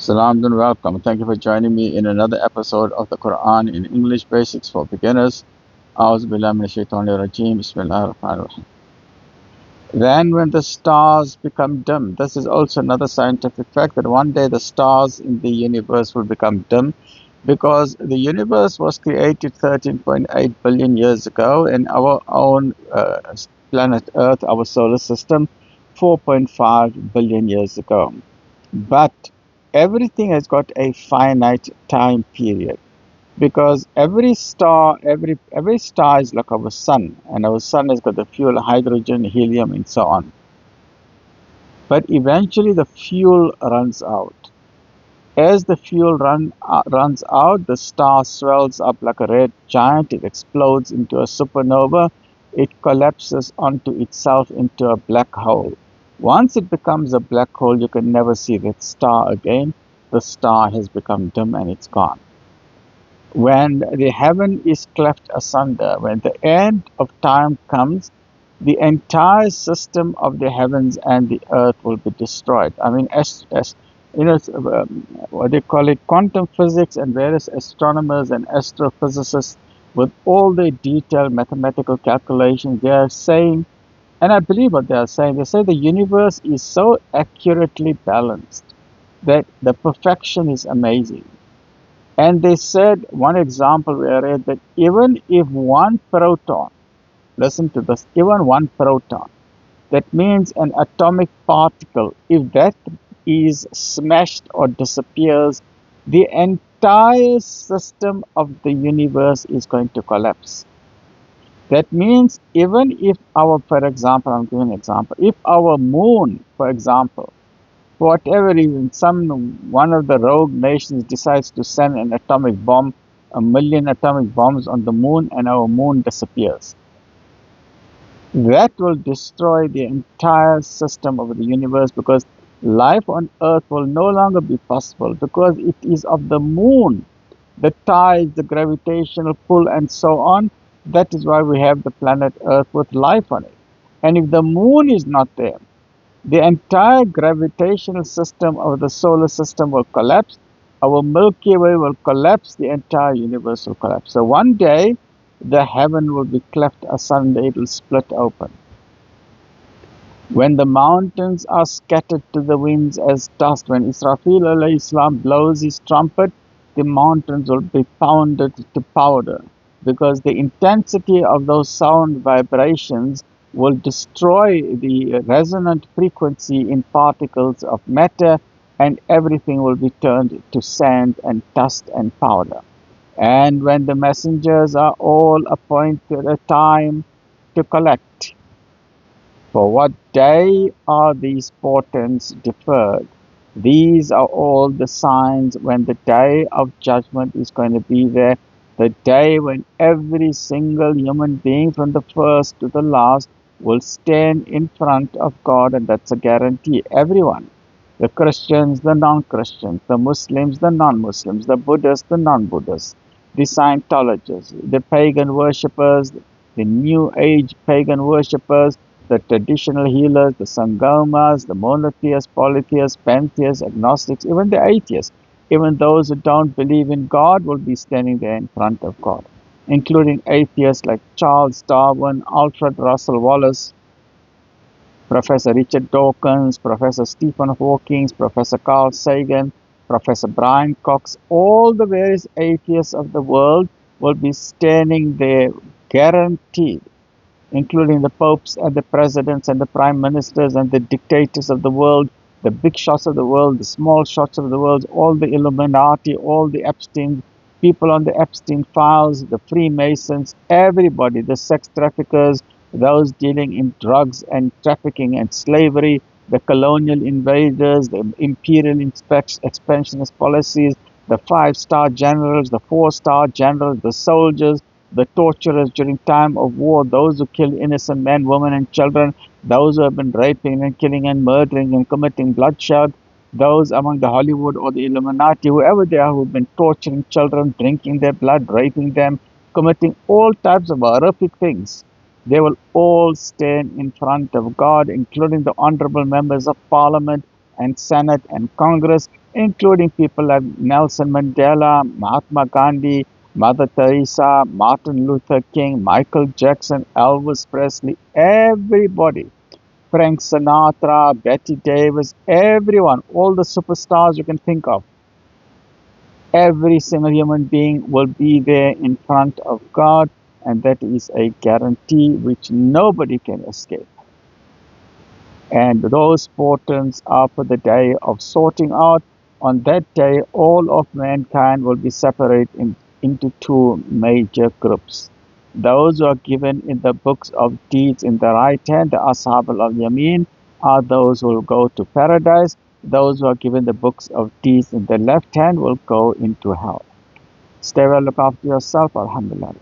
Salam and welcome. Thank you for joining me in another episode of the Quran in English Basics for Beginners. A'udhu billahi minash shaitanir rajeem. Bismillahir rahmanir rahim. Then when the stars become dim, this is also another scientific fact that one day the stars in the universe will become dim because the universe was created 13.8 billion years ago and our own planet Earth, our solar system, 4.5 billion years ago. But everything has got a finite time period because every star is like our sun, and our sun has got the fuel, hydrogen, helium, and so on. But eventually the fuel runs out. As the fuel runs out, the star swells up like a red giant. It explodes into a supernova. It collapses onto itself into a black hole. Once it becomes a black hole, you can never see that star again. The star has become dim and it's gone. When the heaven is cleft asunder, when the end of time comes, the entire system of the heavens and the earth will be destroyed. I mean, what they call it, quantum physics, and various astronomers and astrophysicists, with all the detailed mathematical calculations, they are saying, and I believe what they are saying, they say the universe is so accurately balanced that the perfection is amazing. And they said, one example we read, that even if one proton, listen to this, even one proton, that means an atomic particle, if that is smashed or disappears, the entire system of the universe is going to collapse. That means even if for example, I'm giving an example, if our moon, for example, for whatever reason, one of the rogue nations decides to send an atomic bomb, 1,000,000 atomic bombs on the moon, and our moon disappears. That will destroy the entire system of the universe because life on Earth will no longer be possible because it is of the moon, the tides, the gravitational pull, and so on. That is why we have the planet Earth with life on it. And if the moon is not there, the entire gravitational system of the solar system will collapse. Our Milky Way will collapse. The entire universe will collapse. So one day, the heaven will be cleft asunder. It will split open. When the mountains are scattered to the winds as dust, when Israfil alayhi salam blows his trumpet, the mountains will be pounded to powder because the intensity of those sound vibrations will destroy the resonant frequency in particles of matter, and everything will be turned to sand and dust and powder. And when the messengers are all appointed a time to collect, for what day are these portents deferred? These are all the signs when the day of judgment is going to be there, the day when every single human being from the first to the last will stand in front of God, and that's a guarantee. Everyone, the Christians, the non-Christians, the Muslims, the non-Muslims, the Buddhists, the non-Buddhists, the Scientologists, the pagan worshippers, the New Age pagan worshippers, the traditional healers, the Sangomas, the monotheists, polytheists, pantheists, agnostics, even the atheists, even those who don't believe in God will be standing there in front of God, including atheists like Charles Darwin, Alfred Russel Wallace, Professor Richard Dawkins, Professor Stephen Hawking, Professor Carl Sagan, Professor Brian Cox. All the various atheists of the world will be standing there guaranteed, including the popes and the presidents and the prime ministers and the dictators of the world, the big shots of the world, the small shots of the world, all the Illuminati, all the Epstein, people on the Epstein files, the Freemasons, everybody, the sex traffickers, those dealing in drugs and trafficking and slavery, the colonial invaders, the imperial expansionist policies, the 5-star generals, the 4-star generals, the soldiers, the torturers during time of war, those who kill innocent men, women, and children, those who have been raping and killing and murdering and committing bloodshed, those among the Hollywood or the Illuminati, whoever they are, who've been torturing children, drinking their blood, raping them, committing all types of horrific things. They will all stand in front of God, including the honorable members of Parliament and Senate and Congress, including people like Nelson Mandela, Mahatma Gandhi, Mother Teresa, Martin Luther King, Michael Jackson, Elvis Presley, everybody. Frank Sinatra, Betty Davis, everyone, all the superstars you can think of. Every single human being will be there in front of God, and that is a guarantee which nobody can escape. And those portents are for the day of sorting out. On that day, all of mankind will be separated into two major groups. Those who are given in the books of deeds in the right hand, the Ashab al-Yamin, are those who will go to paradise. Those who are given the books of deeds in the left hand will go into hell. Stay well, look after yourself. Alhamdulillah.